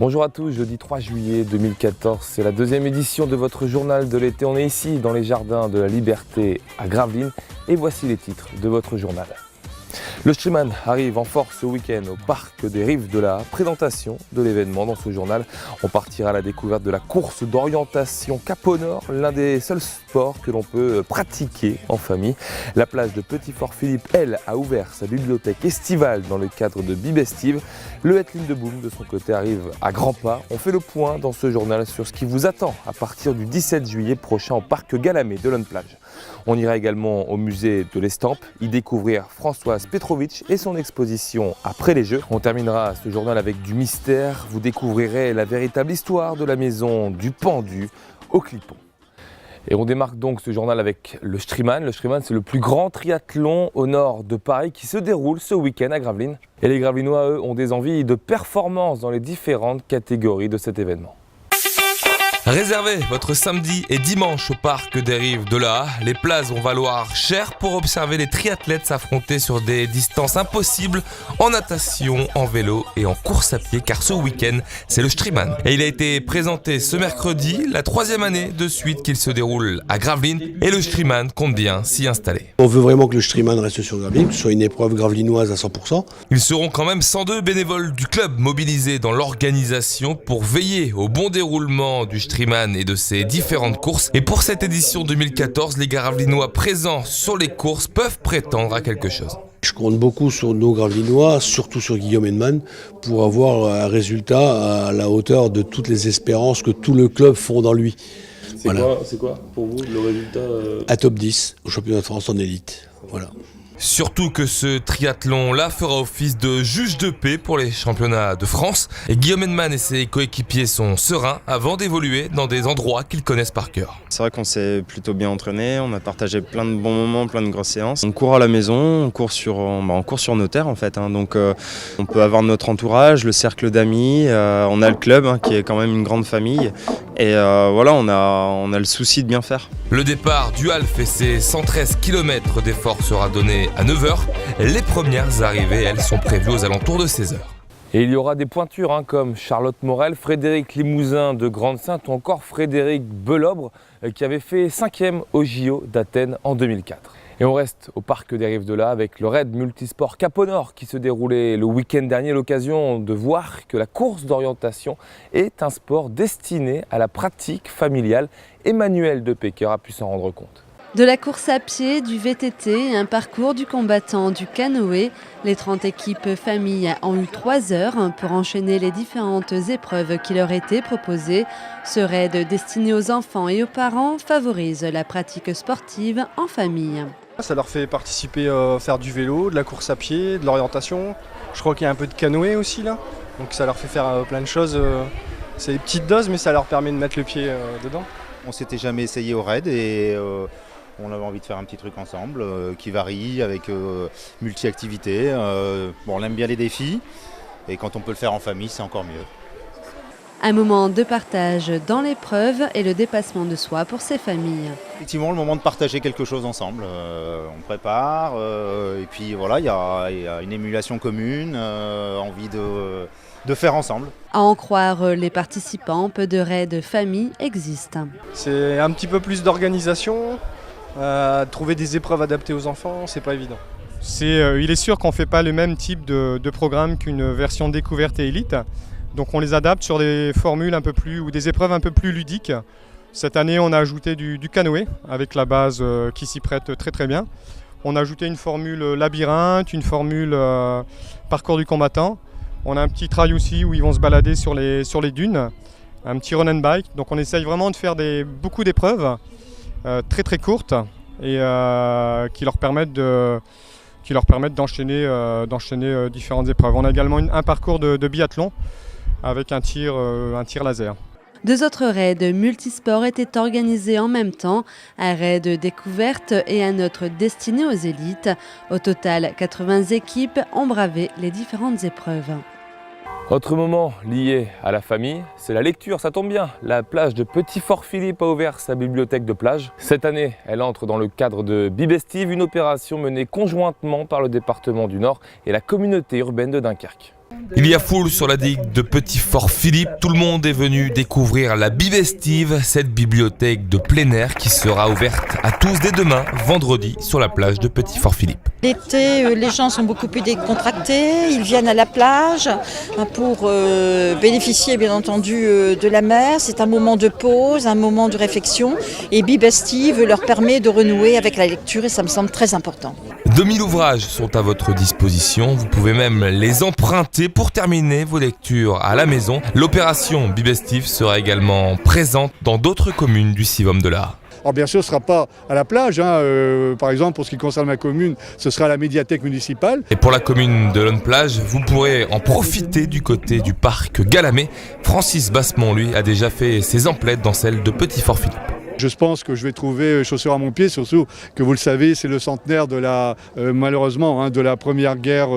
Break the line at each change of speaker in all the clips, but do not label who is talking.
Bonjour à tous, jeudi 3 juillet 2014, c'est la deuxième édition de votre journal de l'été. On est ici dans les jardins de la Liberté à Gravelines et voici les titres de votre journal. Le Striemann arrive en force ce week-end au parc des Rives de la présentation de l'événement. Dans ce journal, on partira à la découverte de la course d'orientation Cap au Nord, l'un des seuls sports que l'on peut pratiquer en famille. La plage de Petit-Fort-Philippe, elle, a ouvert sa bibliothèque estivale dans le cadre de Bibestive. Le Hetline de Boom, de son côté, arrive à grands pas. On fait le point dans ce journal sur ce qui vous attend à partir du 17 juillet prochain au parc Galamé de Lonne-Plage. On ira également au musée de l'Estampe, y découvrir Françoise Petrovic et son exposition Après les Jeux. On terminera ce journal avec du mystère. Vous découvrirez la véritable histoire de la maison du pendu au Clipon. Et on démarque donc ce journal avec le Striemann. Le Striemann, c'est le plus grand triathlon au nord de Paris qui se déroule ce week-end à Gravelines. Et les Gravelinois, eux, ont des envies de performance dans les différentes catégories de cet événement. Réservez votre samedi et dimanche au parc des Rives de la Haye. Les places vont valoir cher pour observer les triathlètes s'affronter sur des distances impossibles en natation, en vélo et en course à pied, car ce week-end, c'est le Striemann. Et il a été présenté ce mercredi, la troisième année de suite qu'il se déroule à Gravelines, et le Striemann compte bien s'y installer.
On veut vraiment que le Striemann reste sur Gravelines, que ce soit une épreuve gravelinoise à 100%.
Ils seront quand même 102 bénévoles du club mobilisés dans l'organisation pour veiller au bon déroulement du Striemann et de ses différentes courses. Et pour cette édition 2014, les Gravelinois présents sur les courses peuvent prétendre à quelque chose.
Je compte beaucoup sur nos Gravelinois, surtout sur Guillaume Hennemann, pour avoir un résultat à la hauteur de toutes les espérances que tout le club font dans lui.
C'est quoi pour vous le résultat
Un top 10 au championnat de France en élite. Voilà.
Surtout que ce triathlon-là fera office de juge de paix pour les championnats de France. Et Guillaume Hennemann et ses coéquipiers sont sereins avant d'évoluer dans des endroits qu'ils connaissent par cœur.
C'est vrai qu'on s'est plutôt bien entraîné, on a partagé plein de bons moments, plein de grosses séances. On court à la maison, on court sur nos terres en fait. Donc on peut avoir notre entourage, le cercle d'amis, on a le club qui est quand même une grande famille. Et voilà, on a le souci de bien faire.
Le départ du Half et ses 113 km d'effort sera donné à 9h. Les premières arrivées, elles, sont prévues aux alentours de 16h. Et il y aura des pointures comme Charlotte Morel, Frédéric Limousin de Grande-Synthe ou encore Frédéric Belobre qui avait fait 5e au JO d'Athènes en 2004. Et on reste au parc des Rives de la Haye avec le raid multisport Cap au Nord qui se déroulait le week-end dernier. L'occasion de voir que la course d'orientation est un sport destiné à la pratique familiale. Emmanuel Depecker a pu s'en rendre compte.
De la course à pied, du VTT, un parcours du combattant, du canoë, les 30 équipes familles ont eu 3 heures pour enchaîner les différentes épreuves qui leur étaient proposées. Ce raid destiné aux enfants et aux parents favorise la pratique sportive en famille.
Ça leur fait participer à faire du vélo, de la course à pied, de l'orientation. Je crois qu'il y a un peu de canoë aussi là, donc ça leur fait faire plein de choses. C'est des petites doses mais ça leur permet de mettre le pied dedans.
On s'était jamais essayé au raid et on avait envie de faire un petit truc ensemble qui varie avec multi-activités. On aime bien les défis et quand on peut le faire en famille, c'est encore mieux.
Un moment de partage dans l'épreuve et le dépassement de soi pour ces familles.
Effectivement, le moment de partager quelque chose ensemble. On prépare et puis voilà, il y a une émulation commune, envie de faire ensemble.
À en croire les participants, peu de raids famille existent.
C'est un petit peu plus d'organisation. Trouver des épreuves adaptées aux enfants, c'est pas évident.
Il est sûr qu'on ne fait pas le même type de programme qu'une version découverte et élite. Donc on les adapte sur des formules un peu plus ou des épreuves un peu plus ludiques. Cette année, on a ajouté du canoë avec la base qui s'y prête très très bien. On a ajouté une formule labyrinthe, une formule parcours du combattant. On a un petit trail aussi où ils vont se balader sur les dunes, un petit run and bike. Donc on essaye vraiment de faire beaucoup d'épreuves très très courtes et qui leur permettent d'enchaîner différentes épreuves. On a également un parcours de biathlon avec un tir laser.
2 autres raids multisports étaient organisés en même temps, un raid découverte et un autre destiné aux élites. Au total, 80 équipes ont bravé les différentes épreuves.
Autre moment lié à la famille, c'est la lecture, ça tombe bien. La plage de Petit-Fort-Philippe a ouvert sa bibliothèque de plage. Cette année, elle entre dans le cadre de Bibestive, une opération menée conjointement par le département du Nord et la communauté urbaine de Dunkerque.
Il y a foule sur la digue de Petit-Fort-Philippe. Tout le monde est venu découvrir la Bibestive, cette bibliothèque de plein air qui sera ouverte à tous dès demain, vendredi, sur la plage de Petit-Fort-Philippe.
L'été, les gens sont beaucoup plus décontractés, ils viennent à la plage pour bénéficier bien entendu de la mer. C'est un moment de pause, un moment de réflexion et Bibestive leur permet de renouer avec la lecture et ça me semble très important.
2000 ouvrages sont à votre disposition, vous pouvez même les emprunter pour terminer vos lectures à la maison. L'opération Bibestive sera également présente dans d'autres communes du Sivom de l'Art.
Alors bien sûr, ce ne sera pas à la plage. Par exemple, pour ce qui concerne ma commune, ce sera à la médiathèque municipale.
Et pour la commune de Lonne-Plage, vous pourrez en profiter du côté du parc Galamé. Francis Bassemont, lui, a déjà fait ses emplettes dans celle de Petit-Fort-Philippe.
Je pense que je vais trouver chaussures à mon pied, surtout que vous le savez, c'est le centenaire de la, malheureusement, de la Première Guerre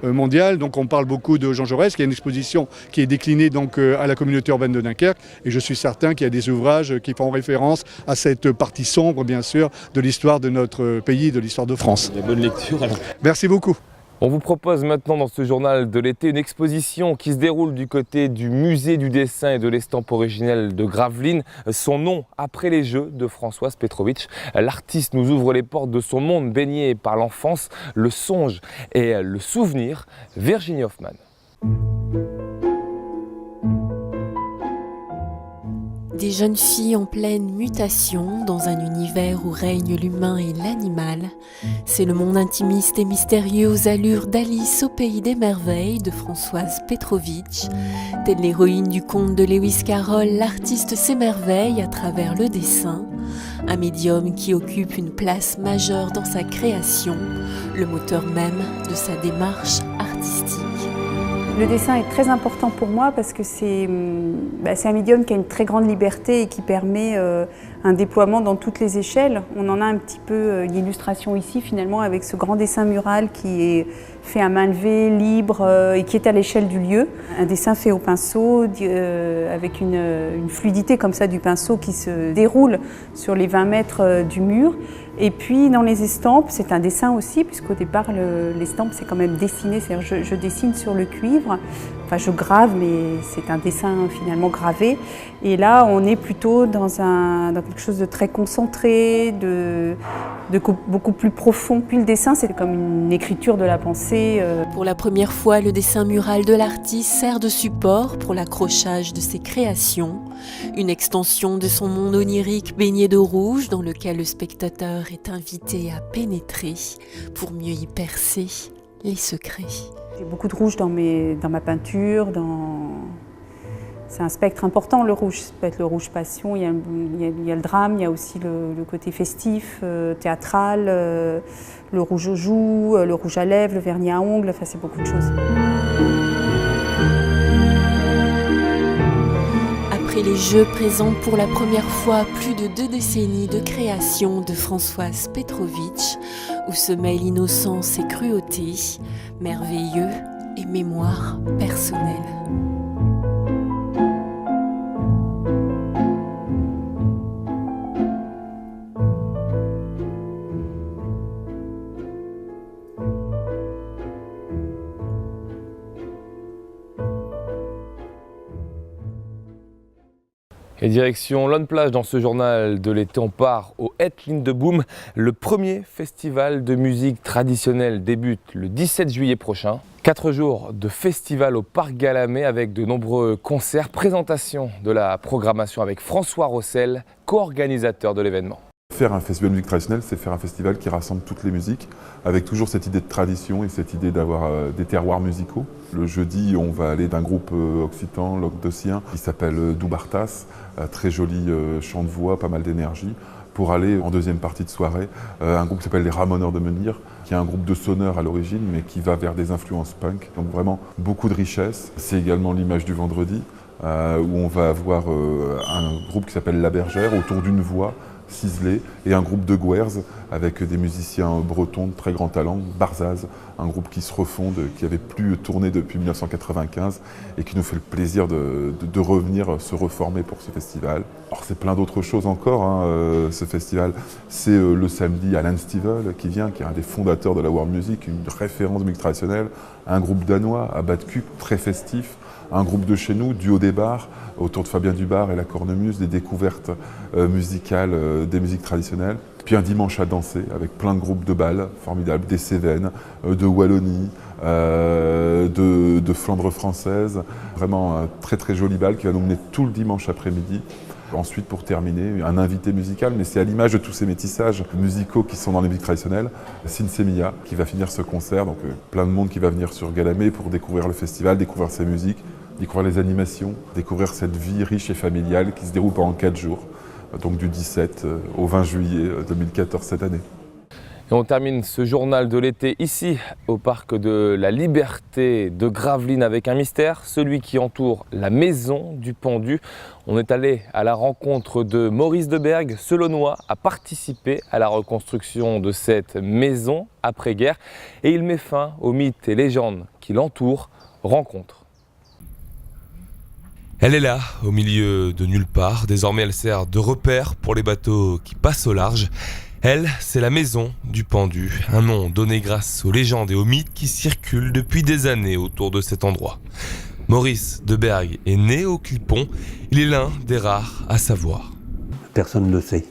mondiale. Donc on parle beaucoup de Jean Jaurès, qui a une exposition qui est déclinée donc, à la communauté urbaine de Dunkerque. Et je suis certain qu'il y a des ouvrages qui font référence à cette partie sombre, bien sûr, de l'histoire de notre pays, de l'histoire de France.
Bonne lecture alors.
Merci beaucoup.
On vous propose maintenant dans ce journal de l'été une exposition qui se déroule du côté du musée du dessin et de l'estampe originelle de Gravelines. Son nom après les Jeux de Françoise Petrovic. L'artiste nous ouvre les portes de son monde baigné par l'enfance, le songe et le souvenir. Virginie Hoffman.
Des jeunes filles en pleine mutation dans un univers où règne l'humain et l'animal. C'est le monde intimiste et mystérieux aux allures d'Alice au pays des merveilles de Françoise Petrovic. Telle l'héroïne du conte de Lewis Carroll, l'artiste s'émerveille à travers le dessin. Un médium qui occupe une place majeure dans sa création, le moteur même de sa démarche artistique.
Le dessin est très important pour moi parce que c'est un médium qui a une très grande liberté et qui permet un déploiement dans toutes les échelles. On en a un petit peu l'illustration ici finalement avec ce grand dessin mural qui est fait à main levée, libre et qui est à l'échelle du lieu. Un dessin fait au pinceau avec une fluidité comme ça du pinceau qui se déroule sur les 20 mètres du mur. Et puis dans les estampes, c'est un dessin aussi, puisqu'au départ l'estampe c'est quand même dessiné, c'est-à-dire je dessine sur le cuivre, enfin je grave mais c'est un dessin finalement gravé. Et là on est plutôt dans quelque chose de très concentré, de beaucoup plus profond. Puis le dessin c'est comme une écriture de la pensée.
Pour la première fois, le dessin mural de l'artiste sert de support pour l'accrochage de ses créations, une extension de son monde onirique baigné de rouge dans lequel le spectateur est invité à pénétrer pour mieux y percer les secrets.
J'ai beaucoup de rouge dans ma peinture, c'est un spectre important le rouge, ça peut être le rouge passion, il y a le drame, il y a aussi le côté festif, théâtral, le rouge aux joues, le rouge à lèvres, le vernis à ongles, enfin c'est beaucoup de choses.
Après les Jeux présentent pour la première fois plus de 2 décennies de création de Françoise Petrovic, où se mêlent innocence et cruauté, merveilleux et mémoire personnelle.
Et direction Lonne-Plage dans ce journal de l'été, on part au Het Lindeboom. Le premier festival de musique traditionnelle débute le 17 juillet prochain. 4 jours de festival au Parc Galamé avec de nombreux concerts, présentation de la programmation avec François Rossel, co-organisateur de l'événement.
Faire un festival de musique traditionnelle, c'est faire un festival qui rassemble toutes les musiques, avec toujours cette idée de tradition et cette idée d'avoir des terroirs musicaux. Le jeudi, on va aller d'un groupe occitan, languedocien, qui s'appelle Doubartas, très joli chant de voix, pas mal d'énergie, pour aller en deuxième partie de soirée, un groupe qui s'appelle les Ramoneurs de Menhir, qui est un groupe de sonneurs à l'origine, mais qui va vers des influences punk, donc vraiment beaucoup de richesse. C'est également l'image du vendredi, où on va avoir un groupe qui s'appelle La Bergère, autour d'une voix, ciselé, et un groupe de Gouers avec des musiciens bretons de très grand talent, Barzaz, un groupe qui se refonde, qui n'avait plus tourné depuis 1995 et qui nous fait le plaisir de revenir se reformer pour ce festival. Alors c'est plein d'autres choses encore, hein, ce festival. C'est le samedi Alan Stivell qui vient, qui est un des fondateurs de la world music, une référence de musique traditionnelle, un groupe danois, Abadkuk, très festif, un groupe de chez nous, Duo des Bars, autour de Fabien Dubar et la Cornemuse, des découvertes musicales des musiques traditionnelles. Puis un dimanche à danser avec plein de groupes de bal formidables, des Cévennes, de Wallonie, de Flandre française. Vraiment un très très joli bal qui va nous mener tout le dimanche après-midi. Ensuite, pour terminer, un invité musical, mais c'est à l'image de tous ces métissages musicaux qui sont dans les musiques traditionnelles, Sinsemilla qui va finir ce concert. Donc plein de monde qui va venir sur Galamé pour découvrir le festival, découvrir ses musiques, découvrir les animations, découvrir cette vie riche et familiale qui se déroule pendant 4 jours. Donc du 17 au 20 juillet 2014 cette année.
Et on termine ce journal de l'été ici au parc de la Liberté de Gravelines avec un mystère, celui qui entoure la maison du pendu. On est allé à la rencontre de Maurice Debergue, Selonnois, a participé à la reconstruction de cette maison après-guerre et il met fin aux mythes et légendes qui l'entourent. Rencontre.
Elle est là, au milieu de nulle part. Désormais, elle sert de repère pour les bateaux qui passent au large. Elle, c'est la maison du pendu, un nom donné grâce aux légendes et aux mythes qui circulent depuis des années autour de cet endroit. Maurice Debergue est né au Clipon. Il est l'un des rares à savoir.
Personne ne le sait.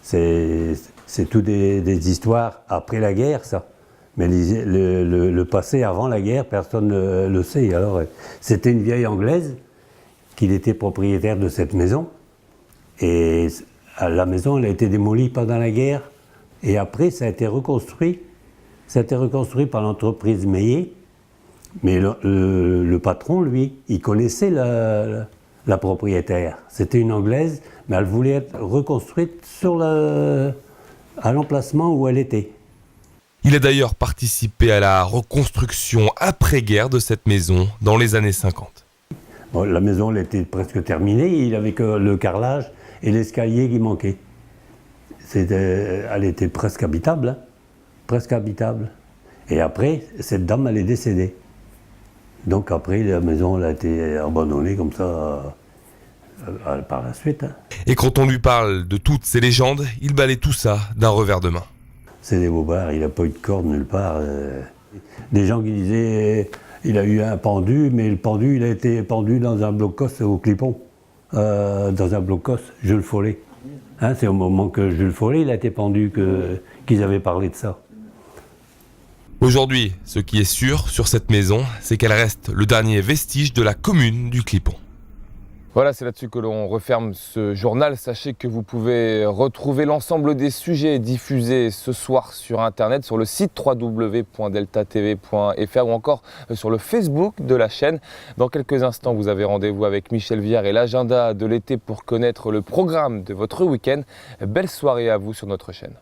C'est tout des histoires après la guerre, ça. Mais le passé avant la guerre, personne ne le sait. Alors, c'était une vieille Anglaise qu'il était propriétaire de cette maison. Et la maison, elle a été démolie pendant la guerre. Et après, ça a été reconstruit. Ça a été reconstruit par l'entreprise Meillet. Mais le patron, lui, il connaissait la propriétaire. C'était une Anglaise, mais elle voulait être reconstruite à l'emplacement où elle était.
Il a d'ailleurs participé à la reconstruction après-guerre de cette maison dans les années 50.
Bon, la maison elle était presque terminée, il n'y avait que le carrelage et l'escalier qui manquaient. Elle était presque habitable, hein, presque habitable. Et après, cette dame, elle est décédée. Donc après, la maison elle a été abandonnée comme ça par la suite. Hein.
Et quand on lui parle de toutes ces légendes, il balaie tout ça d'un revers de main.
C'est des bobards, il n'a pas eu de corde nulle part. Des gens qui disaient il a eu un pendu, mais le pendu, il a été pendu dans un blocos au Clipon. Dans un blocos, Jules Follet. Hein, c'est au moment que Jules Follet il a été pendu qu'ils avaient parlé de ça.
Aujourd'hui, ce qui est sûr sur cette maison, c'est qu'elle reste le dernier vestige de la commune du Clipon.
Voilà, c'est là-dessus que l'on referme ce journal. Sachez que vous pouvez retrouver l'ensemble des sujets diffusés ce soir sur Internet, sur le site www.deltatv.fr ou encore sur le Facebook de la chaîne. Dans quelques instants, vous avez rendez-vous avec Michel Viard et l'agenda de l'été pour connaître le programme de votre week-end. Belle soirée à vous sur notre chaîne.